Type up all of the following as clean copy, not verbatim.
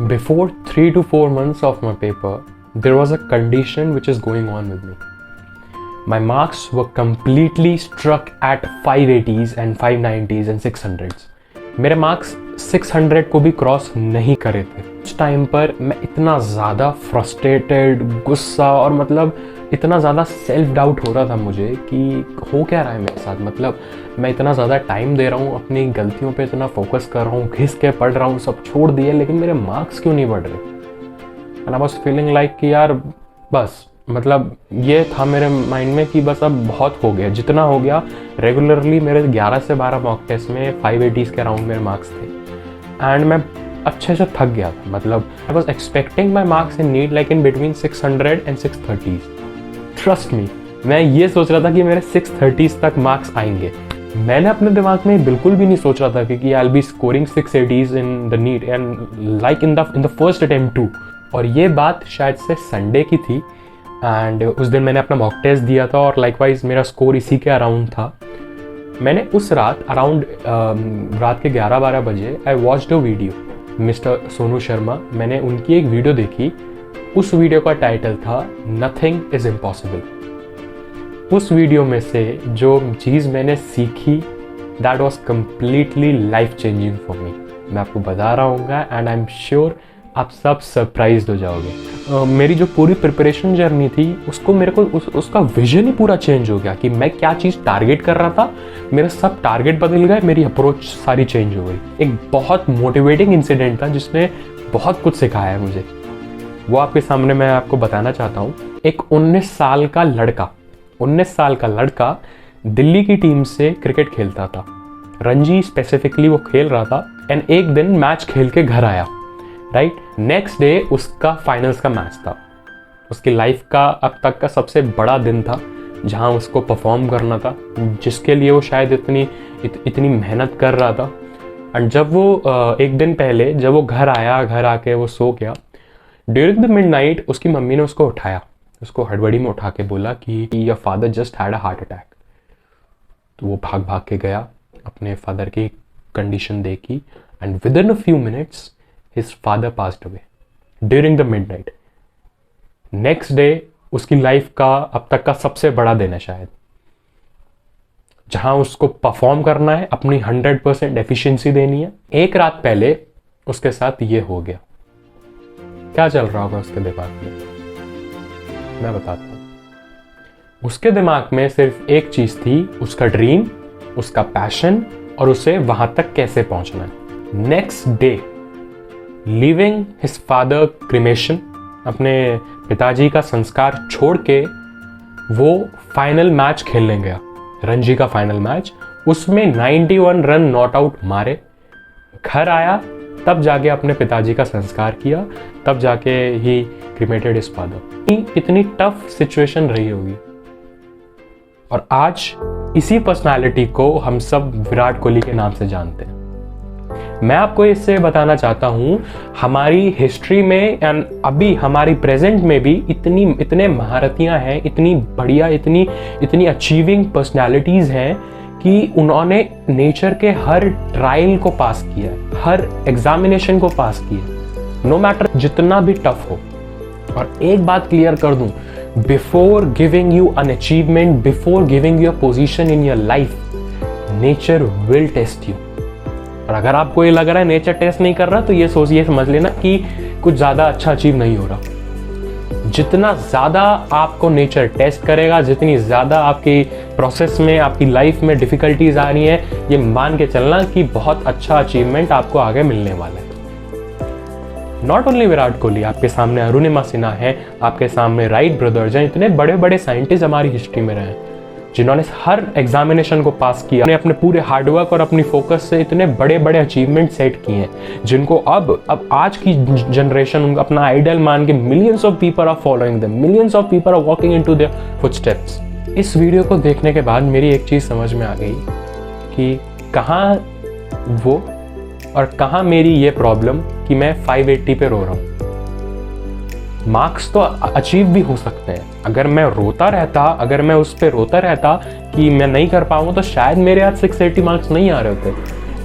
Before 3 to 4 months of my paper, there was a condition which is going on with me. My marks were completely struck at 580s and 590s and 600s. मेरे marks 600 को भी cross नहीं करे थे. उस time पर मैं इतना ज़्यादा फ्रस्ट्रेटेड, गुस्सा और मतलब इतना ज़्यादा सेल्फ डाउट हो रहा था मुझे कि हो क्या रहा है मेरे साथ. मतलब मैं इतना ज़्यादा टाइम दे रहा हूँ, अपनी गलतियों पे इतना फोकस कर रहा हूँ, घिस के पढ़ रहा हूँ, सब छोड़ दिए, लेकिन मेरे मार्क्स क्यों नहीं बढ़ रहे. And I was feeling like कि यार बस, मतलब ये था मेरे माइंड में कि बस अब बहुत हो गया, जितना हो गया. रेगुलरली मेरे 11 से 12 मॉक टेस्ट में 580s के अराउंड मेरे मार्क्स थे एंड मैं अच्छे से थक गया था. मतलब I was expecting my marks in NEET like in between 600 and 630s. Trust me, मैं ये सोच रहा था कि मेरे 630s तक मार्क्स आएंगे. मैंने अपने दिमाग में बिल्कुल भी नहीं सोच रहा था कि I will be scoring 680s in the NEET and like in the first attempt too. और ये बात शायद से संडे की थी एंड उस दिन मैंने अपना मॉक टेस्ट दिया था और लाइकवाइज मेरा स्कोर इसी के अराउंड था. मैंने उस रात अराउंड रात के 11-12 बजे I watched a video mister Sonu Sharma. मैंने उनकी एक वीडियो देखी. उस वीडियो का टाइटल था नथिंग इज़ इम्पॉसिबल. उस वीडियो में से जो चीज़ मैंने सीखी that was completely life changing for me. मैं आपको बता रहा हूँ एंड आई एम श्योर आप सब सरप्राइज हो जाओगे. मेरी जो पूरी प्रिपरेशन जर्नी थी उसको मेरे को उसका विजन ही पूरा चेंज हो गया कि मैं क्या चीज़ टारगेट कर रहा था. मेरे सब टारगेट बदल गए, मेरी अप्रोच सारी चेंज हो गई. एक बहुत मोटिवेटिंग इंसिडेंट था जिसने बहुत कुछ सिखाया है मुझे. वो आपके सामने मैं आपको बताना चाहता हूँ. एक 19 साल का लड़का दिल्ली की टीम से क्रिकेट खेलता था. रणजी स्पेसिफिकली वो खेल रहा था एंड एक दिन मैच खेल के घर आया. राइट, नेक्स्ट डे उसका फाइनल्स का मैच था. उसकी लाइफ का अब तक का सबसे बड़ा दिन था जहां उसको परफॉर्म करना था, जिसके लिए वो शायद इतनी मेहनत कर रहा था. एंड जब वो एक दिन पहले जब वो घर आया, घर आके वो सो गया. ड्यूरिंग द मिडनाइट उसकी मम्मी ने उसको उठाया, उसको हड़बड़ी में उठा के बोला कि your father just had a heart attack. तो वो भाग भाग के गया, अपने फादर की कंडीशन देखी and with in a few minutes his father passed away during the midnight. Next day उसकी लाइफ का अब तक का सबसे बड़ा दिन है शायद, जहां उसको परफॉर्म करना है, अपनी 100% एफिशिएंसी देनी है. एक रात पहले उसके साथ ये हो गया. क्या चल रहा होगा उसके दिमाग में, मैं बताता हूं. उसके दिमाग में सिर्फ एक चीज थी, उसका ड्रीम, उसका पैशन और उसे वहां तक कैसे पहुंचना है. Next day leaving his father cremation, अपने पिताजी का संस्कार छोड़ के वो फाइनल मैच खेलने गया, रणजी का फाइनल मैच. उसमें 91 रन नॉट आउट मारे. घर आया तब जाके अपने पिताजी का संस्कार किया, तब जाके ही क्रिमेटेड हिज फादर. इतनी टफ सिचुएशन रही होगी. और आज इसी पर्सनालिटी को हम सब विराट कोहली के नाम से जानते हैं. मैं आपको इससे बताना चाहता हूं, हमारी हिस्ट्री में एंड अभी हमारी प्रेजेंट में भी इतने महारथियां हैं, इतनी बढ़िया, इतनी अचीविंग पर्सनालिटीज हैं कि उन्होंने नेचर के हर ट्रायल को पास किया है, हर एग्जामिनेशन को पास किया है, नो मैटर जितना भी टफ हो. और एक बात क्लियर कर दूं, before giving you an achievement, before giving you a position in your life, nature will test you. और अगर आपको ये लग रहा है नेचर टेस्ट नहीं कर रहा, तो ये समझ लेना कि कुछ ज़्यादा अच्छा अचीव नहीं हो रहा. जितना ज़्यादा आपको नेचर टेस्ट करेगा, जितनी ज़्यादा आपकी प्रोसेस में, आपकी लाइफ में डिफ़िकल्टीज आ रही हैं, ये मान के चलना कि बहुत अच्छा अचीवमेंट आपको आगे मिलने वाला है. नॉट ओनली विराट कोहली, आपके सामने अरुणिमा सिन्हा है, आपके सामने राइट ब्रदर्स हैं. इतने बड़े बड़े साइंटिस्ट हमारी हिस्ट्री में रहे हैं जिन्होंने हर एग्जामिनेशन को पास किया, अपने पूरे हार्डवर्क और अपनी फोकस से इतने बड़े बड़े अचीवमेंट सेट किए हैं, जिनको अब आज की जनरेशन अपना आइडल मान के millions of people are following them, millions of people are walking into their footsteps. इस वीडियो को देखने के बाद मेरी एक चीज़ समझ में आ गई कि कहाँ वो और कहाँ मेरी ये प्रॉब्लम कि मैं 580 पे रो रहा हूँ. मार्क्स तो अचीव भी हो सकते हैं. अगर मैं उस पर रोता रहता कि मैं नहीं कर पाऊंगा, तो शायद मेरे आज 680 मार्क्स नहीं आ रहे होते.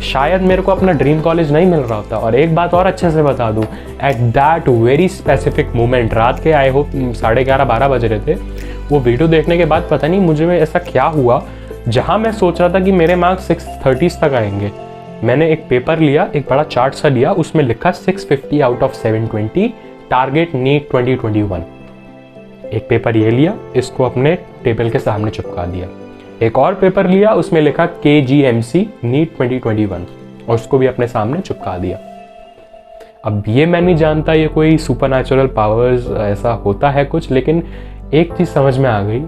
शायद मेरे को अपना ड्रीम कॉलेज नहीं मिल रहा होता। और एक बात और अच्छे से बता दूं, at that very specific moment, रात के आई होप 11:30-12 बज रहे थे, वो वीडियो देखने के बाद पता नहीं मुझे में ऐसा क्या हुआ, जहाँ मैं सोच रहा था कि मेरे मार्क्स 630 तक आएंगे, मैंने एक पेपर लिया, एक बड़ा चार्ट सा लिया, उसमें लिखा 650 आउट ऑफ 720, टारगेट नीट 2021। एक पेपर ये लिया, इसको अपने टेबल के सामने चिपका दिया। एक और पेपर लिया, उसमें लिखा KGMC नीट 2021, और उसको भी अपने सामने चिपका दिया। अब ये मैं नहीं जानता ये कोई सुपरनैचुरल पावर्स ऐसा होता है कुछ, लेकिन एक चीज समझ में आ गई,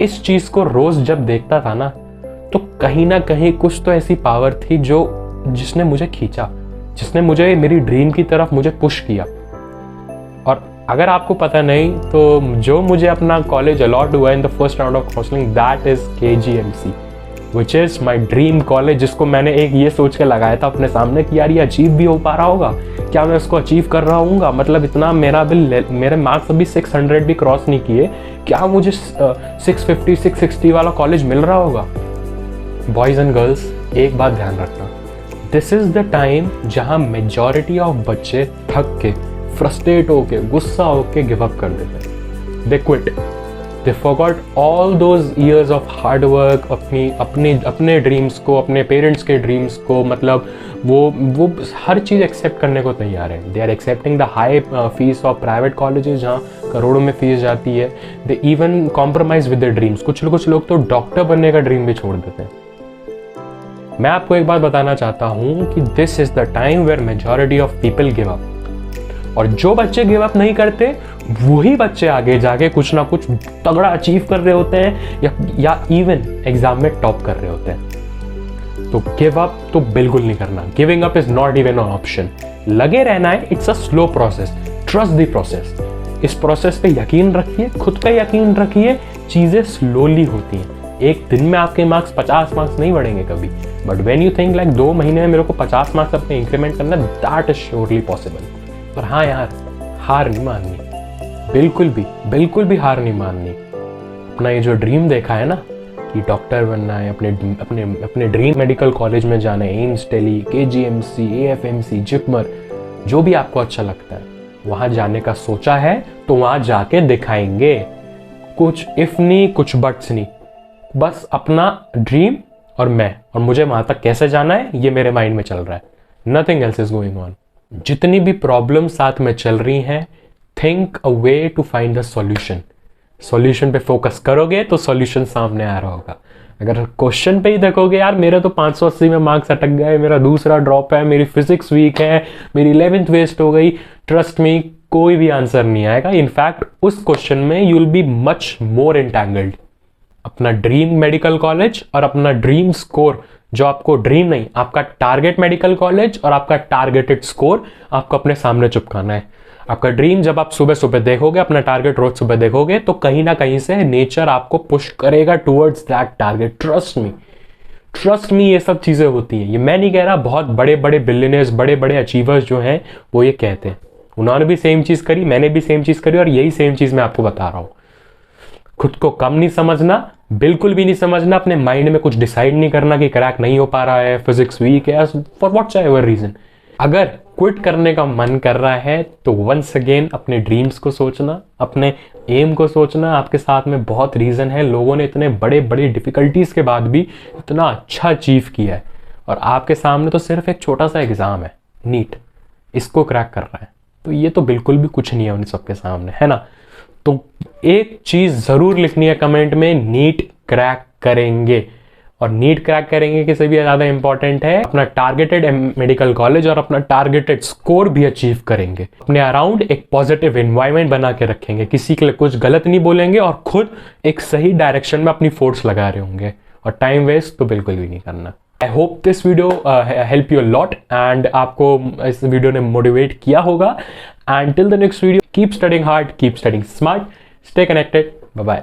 इस चीज को रोज जब देखता था ना, तो कहीं ना कहीं कुछ तो ऐसी पावर थी जिसने मुझे खींचा, जिसने मुझे मेरी ड्रीम की तरफ मुझे पुश किया। और अगर आपको पता नहीं तो जो मुझे अपना कॉलेज अलॉट हुआ इन the first round of counselling, that is KGMC, which is my dream college, जिसको मैंने एक ये सोच के लगाया था अपने सामने कि यार ये अचीव भी हो पा रहा होगा क्या, मैं उसको अचीव कर रहा हूँ, मतलब इतना मेरे मार्क्स अभी 600 भी क्रॉस नहीं किए, क्या मुझे 650 660 वाला कॉलेज मिल रहा होगा। बॉयज एंड गर्ल्स, एक बात ध्यान रखना, दिस इज द टाइम जहां मेजॉरिटी ऑफ बच्चे थक के, फ्रस्ट्रेट होके, गुस्सा होके गिव अप कर देते हैं। They quit, they forgot all those years of hard work, अपने ड्रीम्स को, अपने पेरेंट्स के ड्रीम्स को, मतलब वो हर चीज़ एक्सेप्ट करने को तैयार है। They are accepting the high fees of private colleges जहाँ करोड़ों में फीस जाती है। They even compromise with their dreams. कुछ लोग तो डॉक्टर बनने का ड्रीम भी छोड़ देते हैं। मैं आपको एक बात बताना चाहता हूँ कि this is the time where majority of people give up, और जो बच्चे गिव अप नहीं करते वही बच्चे आगे जाके कुछ ना कुछ तगड़ा अचीव कर रहे होते हैं या इवन एग्जाम में टॉप कर रहे होते हैं। तो गिव अप तो बिल्कुल नहीं करना। Giving up is not even on option. लगे रहना है। It's a slow process, trust the process. इस प्रोसेस पे यकीन रखिए, खुद पे यकीन रखिए। चीजें स्लोली होती हैं। एक दिन में आपके मार्क्स 50 मार्क्स नहीं बढ़ेंगे कभी, but when you think like 2 महीने में मेरे को 50 मार्क्स अपने इंक्रीमेंट करना, दैट इज श्योरली पॉसिबल। पर हाँ यार, हार नहीं माननी, बिल्कुल भी हार नहीं माननी। अपना ये जो ड्रीम देखा है ना कि डॉक्टर बनना है, अपने ड्रीम मेडिकल कॉलेज में जाना है, AIIMS Delhi, KGMC, AFMC, JIPMER, जो भी आपको अच्छा लगता है वहां जाने का सोचा है तो वहां जाके दिखाएंगे। कुछ इफ नहीं, कुछ बट्स नहीं, बस अपना ड्रीम और मुझे वहां तक कैसे जाना है ये मेरे माइंड में चल रहा है। Nothing else is going on. जितनी भी प्रॉब्लम साथ में चल रही हैं, think a way to find the solution. Solution पे फोकस करोगे तो सॉल्यूशन सामने आ रहा होगा। अगर क्वेश्चन पे ही देखोगे यार मेरे तो 580 में मार्क्स अटक गए, मेरा दूसरा ड्रॉप है, मेरी फिजिक्स वीक है, मेरी 11th वेस्ट हो गई, ट्रस्ट मी कोई भी आंसर नहीं आएगा। इनफैक्ट उस क्वेश्चन में you will be much more entangled. अपना ड्रीम मेडिकल कॉलेज और अपना ड्रीम स्कोर, जो आपको ड्रीम नहीं, आपका टारगेट मेडिकल कॉलेज और आपका टारगेटेड स्कोर आपको अपने सामने चिपकाना है। आपका ड्रीम जब आप सुबह सुबह देखोगे, अपना टारगेट रोज सुबह देखोगे, तो कहीं ना कहीं से नेचर आपको पुश करेगा towards that target. Trust me ये सब चीजें होती हैं। ये मैं नहीं कह रहा, बहुत बड़े बड़े बिलियनर्स, बड़े बड़े अचीवर्स जो हैं वो ये कहते हैं। उन्होंने भी सेम चीज करी, मैंने भी सेम चीज करी, और यही सेम चीज मैं आपको बता रहा हूं। खुद को कम नहीं समझना, बिल्कुल भी नहीं समझना। अपने माइंड में कुछ डिसाइड नहीं करना कि क्रैक नहीं हो पा रहा है, फिजिक्स वीक है, फॉर व्हाट एवर रीजन। अगर क्विट करने का मन कर रहा है तो वंस अगेन अपने ड्रीम्स को सोचना, अपने एम को सोचना। आपके साथ में बहुत रीजन है, लोगों ने इतने बड़े बड़े डिफिकल्टीज के बाद भी इतना अच्छा अचीव किया है, और आपके सामने तो सिर्फ एक छोटा सा एग्जाम है, नीट, इसको क्रैक कर रहा है। तो ये तो बिल्कुल भी कुछ नहीं है उन सबके सामने, है ना। तो एक चीज जरूर लिखनी है कमेंट में, नीट क्रैक करेंगे। और नीट क्रैक करेंगे कि से भी ज्यादा इंपॉर्टेंट है, अपना टारगेटेड मेडिकल कॉलेज और अपना टारगेटेड स्कोर भी अचीव करेंगे। अपने अराउंड एक पॉजिटिव एनवायरनमेंट बना के रखेंगे, किसी के लिए कुछ गलत नहीं बोलेंगे, और खुद एक सही डायरेक्शन में अपनी फोर्स लगा रहे होंगे। और टाइम वेस्ट तो बिल्कुल भी नहीं करना। I hope this video help you lot, and आपको इस वीडियो ने मोटिवेट किया होगा। And till the next video, keep studying hard, keep studying smart, stay connected, bye bye.